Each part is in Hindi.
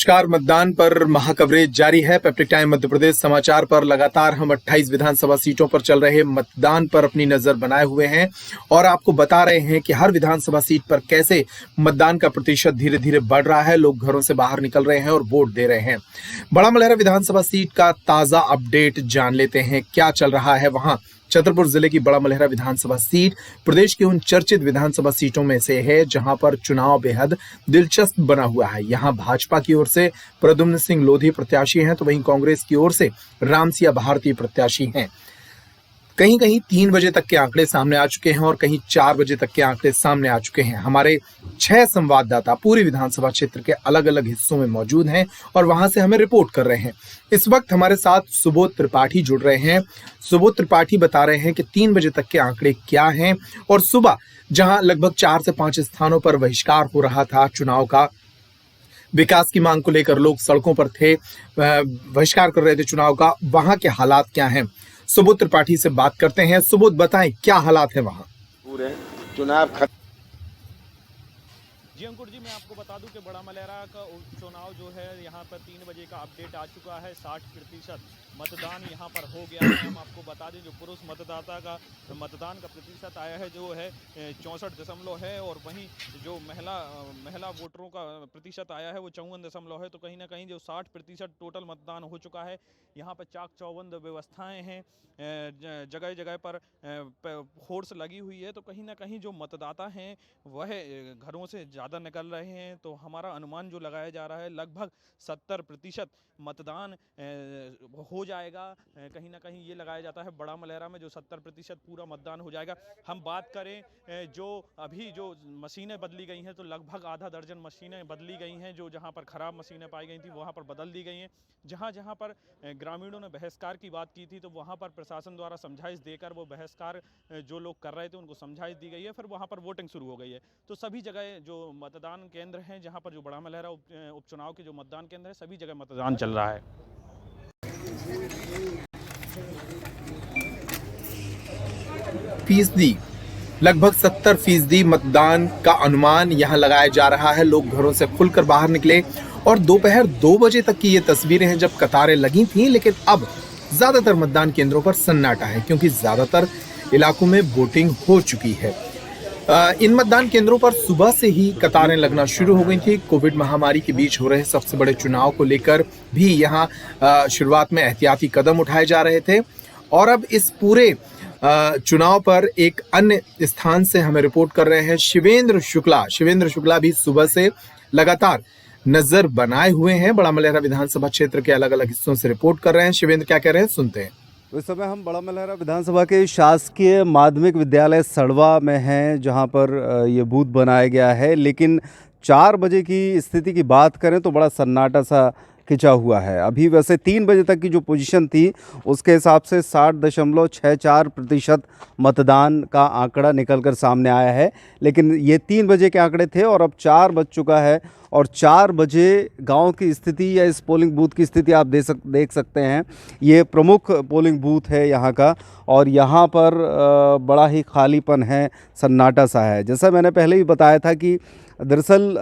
नमस्कार। मतदान पर महाकवरेज जारी है। पेप्टिक टाइम मध्य प्रदेश समाचार पर लगातार हम 28 विधानसभा सीटों पर चल रहे मतदान पर अपनी नजर बनाए हुए हैं और आपको बता रहे हैं कि हर विधानसभा सीट पर कैसे मतदान का प्रतिशत धीरे धीरे बढ़ रहा है। लोग घरों से बाहर निकल रहे हैं और वोट दे रहे हैं। बड़ा मलहरा विधानसभा सीट का ताजा अपडेट जान लेते हैं, क्या चल रहा है वहां। छतरपुर जिले की बड़ा मलहरा विधानसभा सीट प्रदेश की उन चर्चित विधानसभा सीटों में से है जहां पर चुनाव बेहद दिलचस्प बना हुआ है। यहां भाजपा की ओर से प्रद्युम्न सिंह लोधी प्रत्याशी हैं, तो वहीं कांग्रेस की ओर से रामसिया भारती प्रत्याशी हैं। कहीं कहीं 3 बजे तक के आंकड़े सामने आ चुके हैं और कहीं 4 बजे तक के आंकड़े सामने आ चुके हैं। हमारे 6 संवाददाता पूरी विधानसभा क्षेत्र के अलग अलग हिस्सों में मौजूद हैं और वहां से हमें रिपोर्ट कर रहे हैं। इस वक्त हमारे साथ सुबोध त्रिपाठी जुड़ रहे हैं। सुबोध त्रिपाठी बता रहे हैं कि 3 बजे तक के आंकड़े क्या हैं और सुबह जहां लगभग 4 से 5 स्थानों पर बहिष्कार हो रहा था चुनाव का, विकास की मांग को लेकर लोग सड़कों पर थे, बहिष्कार कर रहे थे चुनाव का, वहां के हालात क्या हैं। सुबोध त्रिपाठी से बात करते हैं। सुबोध, बताएं क्या हालात है वहां। पूरे चुनाव खत्म। जी अंकुर जी, मैं आपको बता दूं कि बड़ा मलहरा का चुनाव जो है यहाँ पर 3 बजे का अपडेट आ चुका है। 60% मतदान यहाँ पर हो गया है। हम आपको बता दें जो पुरुष मतदाता का मतदान का प्रतिशत आया है जो है 64 है और वहीं जो महिला वोटरों का प्रतिशत आया है वो 54 है। तो कहीं ना कहीं जो 60% टोटल मतदान हो चुका है। यहाँ पर चाक चौबंद व्यवस्थाएं हैं, जगह जगह पर फोर्स लगी हुई है। तो कहीं ना कहीं जो मतदाता हैं वह घरों से ज़्यादा निकल रहे हैं। तो हमारा अनुमान जो लगाया जा रहा है लगभग 70% मतदान हो जाएगा। कहीं ना कहीं ये लगाया जाता है बड़ा मलहरा में जो 70% पूरा मतदान हो जाएगा। हम बात करें जो अभी जो मशीनें बदली गई हैं तो लगभग आधा दर्जन मशीनें बदली गई हैं। जो जहां पर ख़राब मशीनें पाई गई थी वहां पर बदल दी गई हैं। जहां जहां पर ग्रामीणों ने बहिष्कार की बात की थी तो वहां पर प्रशासन द्वारा समझाइश देकर वो बहिष्कार जो लोग कर रहे थे उनको समझाइश दी गई है। फिर वहां पर वोटिंग शुरू हो गई है। तो सभी जगह जो मतदान केंद्र हैं, जहां पर जो बड़ा मलहरा उपचुनाव के जो मतदान केंद्र है, सभी जगह मतदान चल रहा है। फीसदी लगभग 70% मतदान का अनुमान यहां लगाया जा रहा है। लोग घरों से खुलकर बाहर निकले और दोपहर 2 बजे तक की ये तस्वीरें हैं जब कतारें लगी थीं, लेकिन अब ज्यादातर मतदान केंद्रों पर सन्नाटा है क्योंकि ज्यादातर इलाकों में वोटिंग हो चुकी है। इन मतदान केंद्रों पर सुबह से ही कतारें लगना शुरू हो गई थी। कोविड महामारी के बीच हो रहे सबसे बड़े चुनाव को लेकर भी यहाँ शुरुआत में एहतियाती कदम उठाए जा रहे थे और अब इस पूरे चुनाव पर एक अन्य स्थान से हमें रिपोर्ट कर रहे हैं शिवेंद्र शुक्ला भी सुबह से लगातार नजर बनाए हुए हैं। बड़ा मलहरा विधानसभा क्षेत्र के अलग अलग हिस्सों से रिपोर्ट कर रहे हैं। शिवेंद्र क्या कह रहे हैं, सुनते हैं। इस समय हम बड़ा मलहरा विधानसभा के शासकीय माध्यमिक विद्यालय सड़वा में हैं, जहां पर ये बूथ बनाया गया है। लेकिन 4 बजे की स्थिति की बात करें तो बड़ा सन्नाटा सा खिंचा हुआ है। अभी वैसे 3 बजे तक की जो पोजीशन थी उसके हिसाब से 60.64% मतदान का आंकड़ा निकलकर सामने आया है। लेकिन ये 3 बजे के आंकड़े थे और अब 4 बज चुका है और 4 बजे गांव की स्थिति या इस पोलिंग बूथ की स्थिति आप देख सकते हैं। ये प्रमुख पोलिंग बूथ है यहाँ का और यहाँ पर बड़ा ही खालीपन है, सन्नाटा सा है। जैसा मैंने पहले भी बताया था कि दरअसल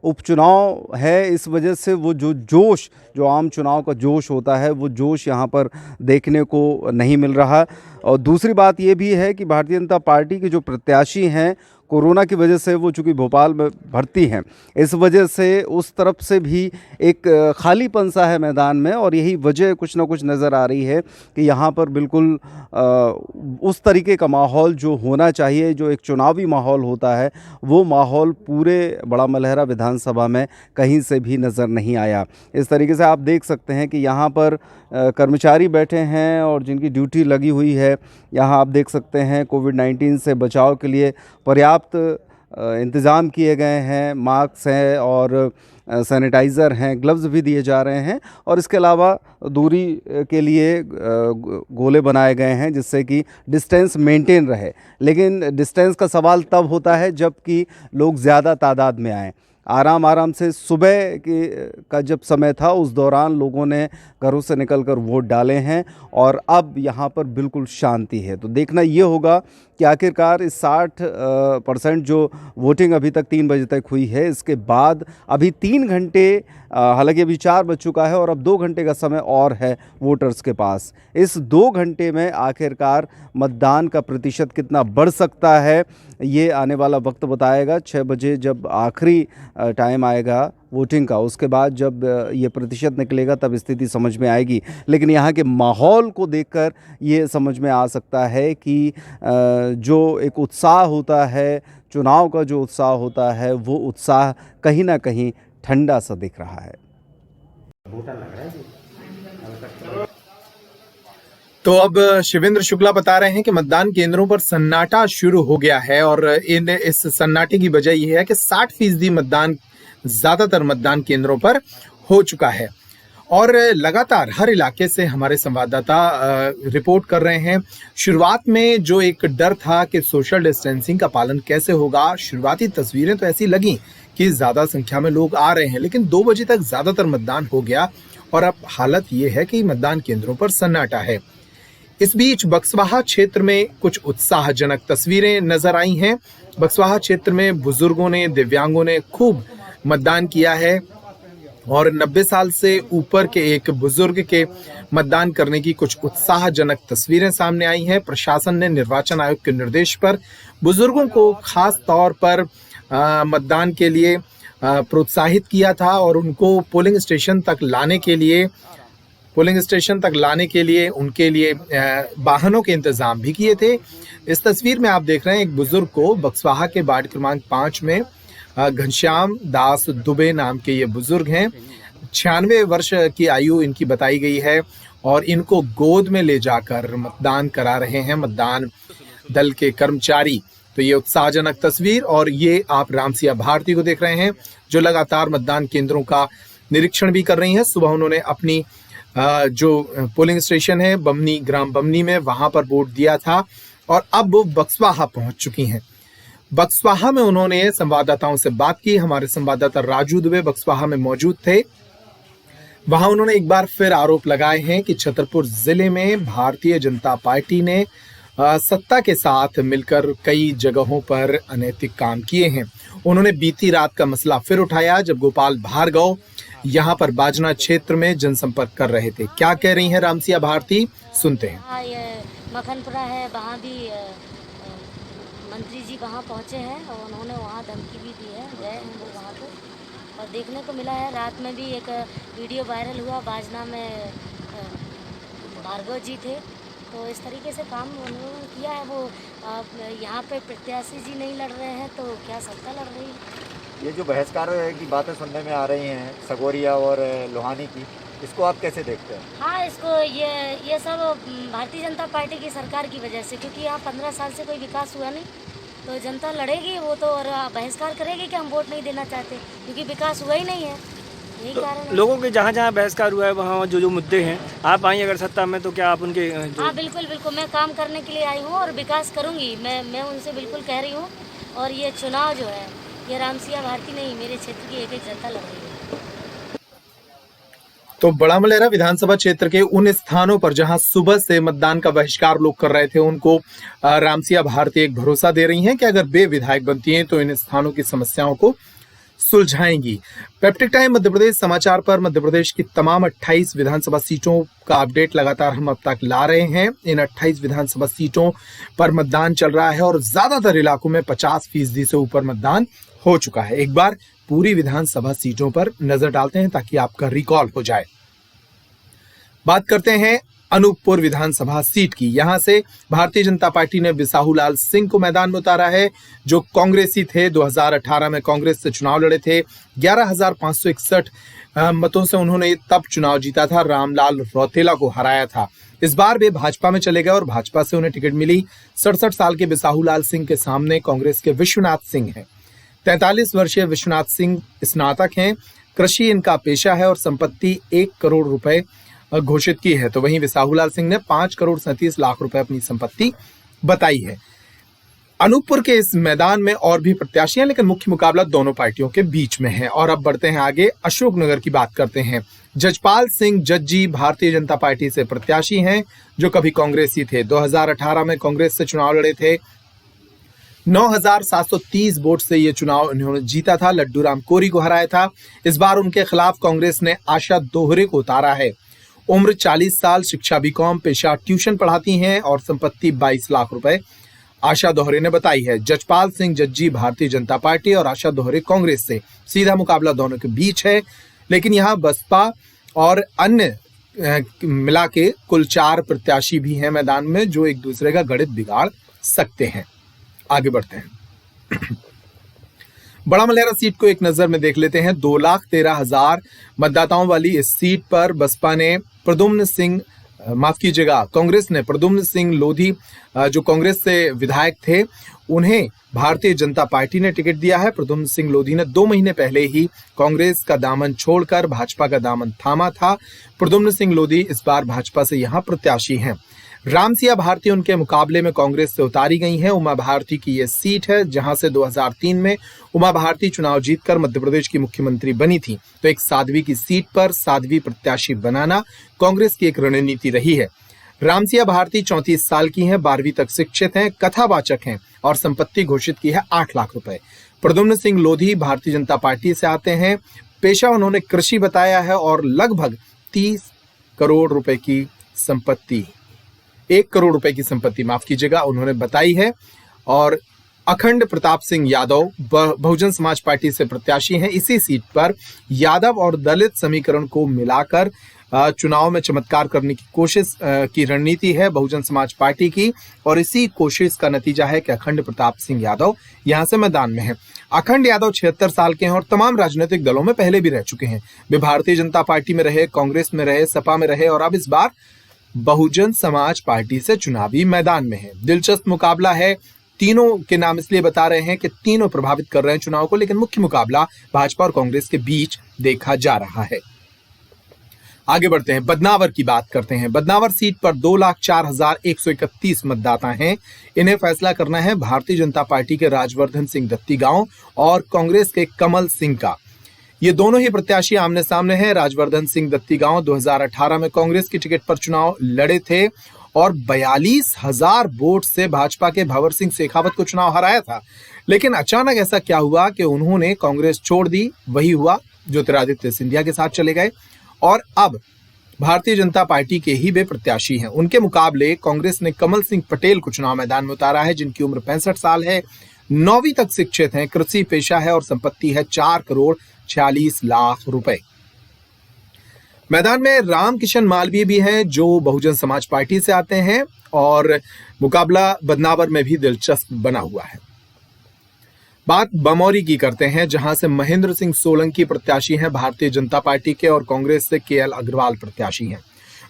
उपचुनाव है, इस वजह से वो जो आम चुनाव का जोश होता है वो जोश यहाँ पर देखने को नहीं मिल रहा। और दूसरी बात ये भी है कि भारतीय जनता पार्टी के जो प्रत्याशी हैं कोरोना की वजह से वो चूँकि भोपाल में भर्ती हैं, इस वजह से उस तरफ से भी एक खालीपन सा है मैदान में और यही वजह कुछ ना कुछ नज़र आ रही है कि यहाँ पर बिल्कुल उस तरीके का माहौल जो होना चाहिए, जो एक चुनावी माहौल होता है, वो माहौल पूरे बड़ा मलहरा विधानसभा में कहीं से भी नज़र नहीं आया। इस तरीके से आप देख सकते हैं कि यहाँ पर कर्मचारी बैठे हैं और जिनकी ड्यूटी लगी हुई है। यहाँ आप देख सकते हैं कोविड-19 से बचाव के लिए पर्याप्त इंतज़ाम किए गए हैं। मास्क हैं और सैनिटाइज़र हैं, ग्लव्स भी दिए जा रहे हैं और इसके अलावा दूरी के लिए गोले बनाए गए हैं जिससे कि डिस्टेंस मेंटेन रहे। लेकिन डिस्टेंस का सवाल तब होता है जबकि लोग ज़्यादा तादाद में आएँ। आराम से सुबह का जब समय था उस दौरान लोगों ने घरों से निकलकर वोट डाले हैं और अब यहाँ पर बिल्कुल शांति है। तो देखना ये होगा कि आखिरकार इस 60% जो वोटिंग अभी तक 3 बजे तक हुई है, इसके बाद अभी 3 घंटे, हालांकि अभी 4 बज चुका है और अब 2 घंटे का समय और है वोटर्स के पास। इस 2 घंटे में आखिरकार मतदान का प्रतिशत कितना बढ़ सकता है, ये आने वाला वक्त बताएगा। 6 बजे जब आखिरी टाइम आएगा वोटिंग का, उसके बाद जब ये प्रतिशत निकलेगा तब स्थिति समझ में आएगी। लेकिन यहाँ के माहौल को देखकर ये समझ में आ सकता है कि जो एक उत्साह होता है, चुनाव का जो उत्साह होता है, वो उत्साह कहीं ना कहीं ठंडा सा दिख रहा है। तो अब शिवेंद्र शुक्ला बता रहे हैं कि मतदान केंद्रों पर सन्नाटा शुरू हो गया है और इस सन्नाटे की वजह यह है कि 60% मतदान ज्यादातर मतदान केंद्रों पर हो चुका है और लगातार हर इलाके से हमारे संवाददाता रिपोर्ट कर रहे हैं। शुरुआत में जो एक डर था कि सोशल डिस्टेंसिंग का पालन कैसे होगा, शुरुआती तस्वीरें तो ऐसी लगी कि ज्यादा संख्या में लोग आ रहे हैं, लेकिन 2 बजे तक ज्यादातर मतदान हो गया और अब हालत ये है कि मतदान केंद्रों पर सन्नाटा है। इस बीच बक्सवाहा क्षेत्र में कुछ उत्साहजनक तस्वीरें नजर आई हैं। बक्सवाहा क्षेत्र में बुजुर्गों ने, दिव्यांगों ने खूब मतदान किया है और 90 साल से ऊपर के एक बुजुर्ग के मतदान करने की कुछ उत्साहजनक तस्वीरें सामने आई हैं। प्रशासन ने निर्वाचन आयोग के निर्देश पर बुजुर्गों को खास तौर पर मतदान के लिए प्रोत्साहित किया था और उनको पोलिंग स्टेशन तक लाने के लिए उनके लिए वाहनों के इंतजाम भी किए थे। इस तस्वीर में आप देख रहे हैं एक बुजुर्ग को बक्सवाहा के वार्ड क्रमांक 5 में घनश्याम दास दुबे नाम के ये बुजुर्ग हैं। 96 वर्ष की आयु इनकी बताई गई है और इनको गोद में ले जाकर मतदान करा रहे हैं मतदान दल के कर्मचारी। तो ये उत्साहजनक तस्वीर, और ये आप रामसिया भारती को देख रहे हैं जो लगातार मतदान केंद्रों का निरीक्षण भी कर रही हैं। सुबह उन्होंने अपनी जो पोलिंग स्टेशन है बमनी, ग्राम बमनी में, वहां पर वोट दिया था और अब वो बक्सवाहा पहुंच चुकी हैं। बक्सवाहा में उन्होंने संवाददाताओं से बात की। हमारे संवाददाता राजू दुबे बक्सवाहा में मौजूद थे। वहां उन्होंने एक बार फिर आरोप लगाए हैं कि छतरपुर जिले में भारतीय जनता पार्टी ने सत्ता के साथ मिलकर कई जगहों पर अनैतिक काम किए हैं। उन्होंने बीती रात का मसला फिर उठाया जब गोपाल भार्गव यहाँ पर बाजना क्षेत्र में जनसंपर्क कर रहे थे। क्या कह रही हैं रामसिया भारती, सुनते हैं। हाँ, ये मखनपुरा है, वहाँ भी मंत्री जी वहाँ पहुँचे हैं और उन्होंने वहाँ धमकी भी दी है, गए हैं वो वहाँ पर। और देखने को मिला है रात में भी एक वीडियो वायरल हुआ, बाजना में भार्गव जी थे, तो इस तरीके से काम उन्होंने किया है। वो यहाँ पे प्रत्याशी जी नहीं लड़ रहे हैं तो क्या सत्ता लड़ रही है? ये जो बहिष्कार की बातें सुनने में आ रही हैं सगोरिया और लोहानी की, इसको आप कैसे देखते हैं? हाँ, इसको ये सब भारतीय जनता पार्टी की सरकार की वजह से, क्योंकि यहाँ 15 साल से कोई विकास हुआ नहीं, तो जनता लड़ेगी वो तो, और बहिष्कार करेगी कि हम वोट नहीं देना चाहते, क्योंकि विकास हुआ ही नहीं है। यही तो कारण है। लोगों के जहाँ जहाँ बहिष्कार हुआ है वहाँ जो मुद्दे हैं, आप आई अगर सत्ता में तो क्या आप उनके हाँ, बिल्कुल बिल्कुल, मैं काम करने के लिए आई हूँ और विकास करूँगी, मैं उनसे बिल्कुल कह रही हूँ। और ये चुनाव जो है ये रामसिया भारती नहीं, मेरे क्षेत्र की एक जनता लड़ रही है। तो बड़ा मलेरा विधानसभा क्षेत्र के उन स्थानों पर जहां सुबह से मतदान का बहिष्कार लोग कर रहे थे, उनको रामसिया भारती एक भरोसा दे रही हैं कि अगर वे विधायक बनती हैं तो इन स्थानों की समस्याओं को सुलझाएंगी। पेप्टिक टाइम मध्य प्रदेश समाचार पर मध्य प्रदेश की तमाम 28 विधानसभा सीटों का अपडेट लगातार हम अब तक ला रहे हैं। इन 28 विधानसभा सीटों पर मतदान चल रहा है और ज्यादातर इलाकों में 50% से ऊपर मतदान हो चुका है। एक बार पूरी विधानसभा सीटों पर नजर डालते हैं ताकि आपका रिकॉल हो जाए। बात करते हैं अनूपपुर विधानसभा सीट की। यहां से भारतीय जनता पार्टी ने बिसाहूलाल सिंह को मैदान में उतारा है, जो कांग्रेसी थे। 2018 में कांग्रेस से चुनाव लड़े थे। 11,561 मतों से उन्होंने तब चुनाव जीता था, रामलाल रौतेला को हराया था। इस बार वे भाजपा में चले गए और भाजपा से उन्हें टिकट मिली। 67 साल के बिसाहूलाल सिंह के सामने कांग्रेस के विश्वनाथ सिंह हैं। 43 वर्षीय विश्वनाथ सिंह स्नातक हैं, कृषि इनका पेशा है और संपत्ति 1 करोड़ रुपए घोषित की है। तो वहीं बिसाहूलाल सिंह ने 5 करोड़ 37 लाख रुपए अपनी संपत्ति बताई है। अनूपपुर के इस मैदान में और भी प्रत्याशी हैं, लेकिन मुख्य मुकाबला दोनों पार्टियों के बीच में है। और अब बढ़ते हैं आगे, अशोकनगर की बात करते हैं। जजपाल सिंह जज्जी भारतीय जनता पार्टी से प्रत्याशी हैं, जो कभी कांग्रेसी थे। 2018 में कांग्रेस से चुनाव लड़े थे। 9,730 वोट से ये चुनाव उन्होंने जीता था, लड्डू राम कोरी को हराया था। इस बार उनके खिलाफ कांग्रेस ने आशा दोहरे को उतारा है। उम्र 40 साल, शिक्षा बीकॉम, पेशा ट्यूशन पढ़ाती हैं और संपत्ति 22 लाख रुपए आशा दोहरे ने बताई है। जजपाल सिंह जज्जी भारतीय जनता पार्टी और आशा दोहरे कांग्रेस से। सीधा मुकाबला दोनों के बीच है, लेकिन यहाँ बसपा और अन्य मिला के कुल 4 प्रत्याशी भी हैं मैदान में जो एक दूसरे का गणित बिगाड़ सकते हैं। आगे बढ़ते हैं। बड़ा मलहरा सीट को एक नजर में देख लेते हैं। 2,13,000 मतदाताओं वाली इस सीट पर बसपा ने प्रद्युम्न सिंह, माफ कीजिएगा, कांग्रेस ने प्रद्युम्न सिंह लोधी जो कांग्रेस से विधायक थे, उन्हें भारतीय जनता पार्टी ने टिकट दिया है। प्रद्युम्न सिंह लोधी ने 2 महीने पहले ही कांग्रेस का दामन छोड़कर भाजपा का दामन थामा था। प्रद्युम्न सिंह लोधी इस बार भाजपा से यहां प्रत्याशी हैं। रामसिया भारती उनके मुकाबले में कांग्रेस से उतारी गई हैं। उमा भारती की यह सीट है जहां से 2003 में उमा भारती चुनाव जीतकर मध्य प्रदेश की मुख्यमंत्री बनी थी। तो एक साध्वी की सीट पर साध्वी प्रत्याशी बनाना कांग्रेस की एक रणनीति रही है। रामसिया भारती 34 साल की हैं, 12वीं तक शिक्षित हैं, कथावाचक हैं और संपत्ति घोषित की है 8 लाख रुपए। प्रद्युम्न सिंह लोधी भारतीय जनता पार्टी से आते हैं। पेशा उन्होंने कृषि बताया है और लगभग 30 करोड़ रुपए की संपत्ति, 1 करोड़ रुपए की संपत्ति माफ कीजिएगा, उन्होंने बताई है। और अखंड प्रताप सिंह यादव बहुजन समाज पार्टी से प्रत्याशी हैं। इसी सीट पर यादव और दलित समीकरण को मिलाकर चुनाव में चमत्कार करने की कोशिश की रणनीति है बहुजन समाज पार्टी की, और इसी कोशिश का नतीजा है कि अखंड प्रताप सिंह यादव यहां से मैदान में हैं। अखंड यादव 76 साल के हैं और तमाम राजनीतिक दलों में पहले भी रह चुके हैं। वे भारतीय जनता पार्टी में रहे, कांग्रेस में रहे, सपा में रहे और अब इस बार बहुजन समाज पार्टी से चुनावी मैदान में है। दिलचस्प मुकाबला है। तीनों के नाम इसलिए बता रहे हैं कि तीनों प्रभावित कर रहे हैं चुनाव को, लेकिन मुख्य मुकाबला भाजपा और कांग्रेस के बीच देखा जा रहा है। आगे बढ़ते हैं, बदनावर की बात करते हैं। बदनावर सीट पर 2,04,131 मतदाता हैं। इन्हें फैसला करना है भारतीय जनता पार्टी के राजवर्धन सिंह दत्तीगांव और कांग्रेस के कमल सिंह का। ये दोनों ही प्रत्याशी आमने सामने हैं। राजवर्धन सिंह दत्तीगांव 2018 में कांग्रेस की टिकट पर चुनाव लड़े थे और 42,000 वोट से भाजपा के भंवर सिंह शेखावत को चुनाव हराया था। लेकिन अचानक ऐसा क्या हुआ कि उन्होंने कांग्रेस छोड़ दी। वही हुआ, ज्योतिरादित्य सिंधिया के साथ चले गए और अब भारतीय जनता पार्टी के ही वे प्रत्याशी हैं। उनके मुकाबले कांग्रेस ने कमल सिंह पटेल को चुनाव मैदान में उतारा है, जिनकी उम्र 65 साल है, 9वीं तक शिक्षित हैं, कृषि पेशा है और संपत्ति है 4 करोड़ 46 लाख रुपए। मैदान में रामकिशन मालवीय भी हैं जो बहुजन समाज पार्टी से आते हैं और मुकाबला बदनावर में भी दिलचस्प बना हुआ है। बात बमौरी की करते हैं, जहां से महेंद्र सिंह सोलंकी प्रत्याशी हैं भारतीय जनता पार्टी के और कांग्रेस से केएल अग्रवाल प्रत्याशी हैं।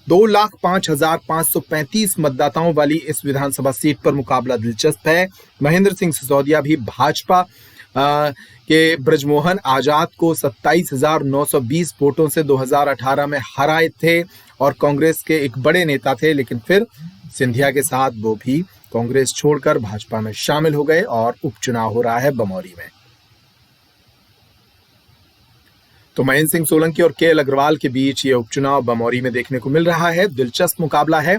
2,05,535 मतदाताओं वाली इस विधानसभा सीट पर मुकाबला दिलचस्प है। महेंद्र सिंह सिसोदिया भी भाजपा के ब्रजमोहन आजाद को 27,920 वोटों से 2018 में हराए थे और कांग्रेस के एक बड़े नेता थे, लेकिन फिर सिंधिया के साथ वो भी कांग्रेस छोड़कर भाजपा में शामिल हो गए और उपचुनाव हो रहा है बमौरी में। तो महेंद्र सिंह सोलंकी और केएल अग्रवाल के बीच ये उपचुनाव बमौरी में देखने को मिल रहा है। दिलचस्प मुकाबला है।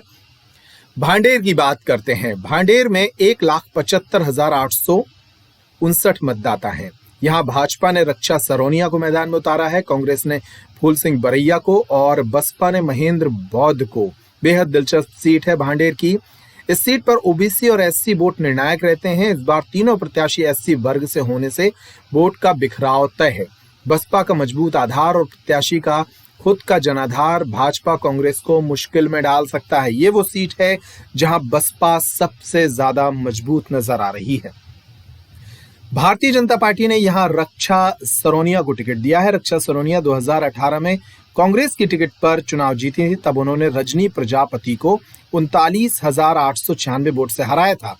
भांडेर की बात करते हैं। भांडेर में 1,75,859 मतदाता हैं। यहां भाजपा ने रक्षा सरोनिया को मैदान में उतारा है, कांग्रेस ने फूल सिंह बरैया को और बसपा ने महेंद्र बौद्ध को। बेहद दिलचस्प सीट है भांडेर की। इस सीट पर ओबीसी और एससी वोट निर्णायक रहते हैं। इस बार तीनों प्रत्याशी एससी वर्ग से होने से वोट का बिखराव तय है। बसपा का मजबूत आधार और प्रत्याशी का खुद का जनाधार भाजपा कांग्रेस को मुश्किल में डाल सकता है। ये वो सीट है जहां बसपा सबसे ज्यादा मजबूत नजर आ रही है। भारतीय जनता पार्टी ने यहां रक्षा सरोनिया को टिकट दिया है। रक्षा सरोनिया 2018 में कांग्रेस की टिकट पर चुनाव जीती थी, तब उन्होंने रजनी प्रजापति को 39,896 वोट से हराया था।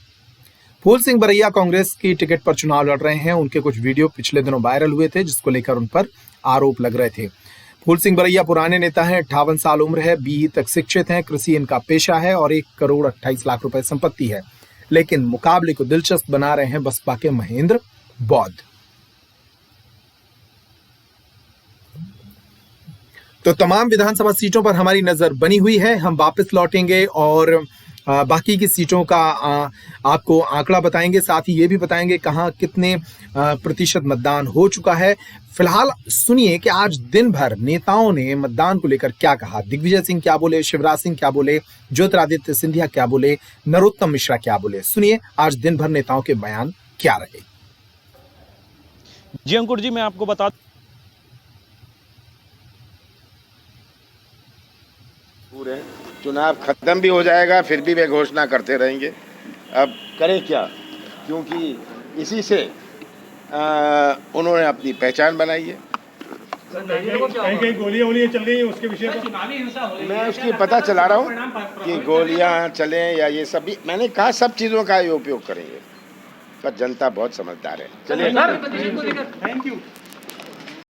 फूल सिंह बरैया कांग्रेस की टिकट पर चुनाव लड़ रहे हैं। उनके कुछ वीडियो पिछले दिनों वायरल हुए थे, जिसको लेकर उन पर आरोप लग रहे थे। फूल सिंह बरैया पुराने नेता हैं, 58 साल उम्र है, बीई तक शिक्षित हैं, कृषि इनका पेशा है और 1 करोड़ 28 लाख रुपए संपत्ति है। लेकिन मुकाबले को दिलचस्प बना रहे हैं बसपा के महेंद्र बौद्ध। तो तमाम विधानसभा सीटों पर हमारी नजर बनी हुई है। हम वापस लौटेंगे और बाकी की सीटों का आपको आंकड़ा बताएंगे, साथ ही ये भी बताएंगे कहाँ कितने प्रतिशत मतदान हो चुका है। फिलहाल सुनिए कि आज दिन भर नेताओं ने मतदान को लेकर क्या कहा। दिग्विजय सिंह क्या बोले, शिवराज सिंह क्या बोले, ज्योतिरादित्य सिंधिया क्या बोले, नरोत्तम मिश्रा क्या बोले। सुनिए आज दिन भर नेताओं के बयान क्या रहे। जी अंकुर जी, मैं आपको बता पूरे चुनाव खत्म भी हो जाएगा फिर भी वे घोषणा करते रहेंगे। अब करें क्या, क्योंकि इसी से उन्होंने अपनी पहचान बनाई है। कहीं गोलियां वोलियां चल रही हैं उसके विषय पर मैं उसकी पता चला रहा हूँ कि गोलियां चलें या ये सब भी, मैंने कहा सब चीज़ों का ये उपयोग करेंगे, पर जनता बहुत समझदार है। चलिए, थैंक यू।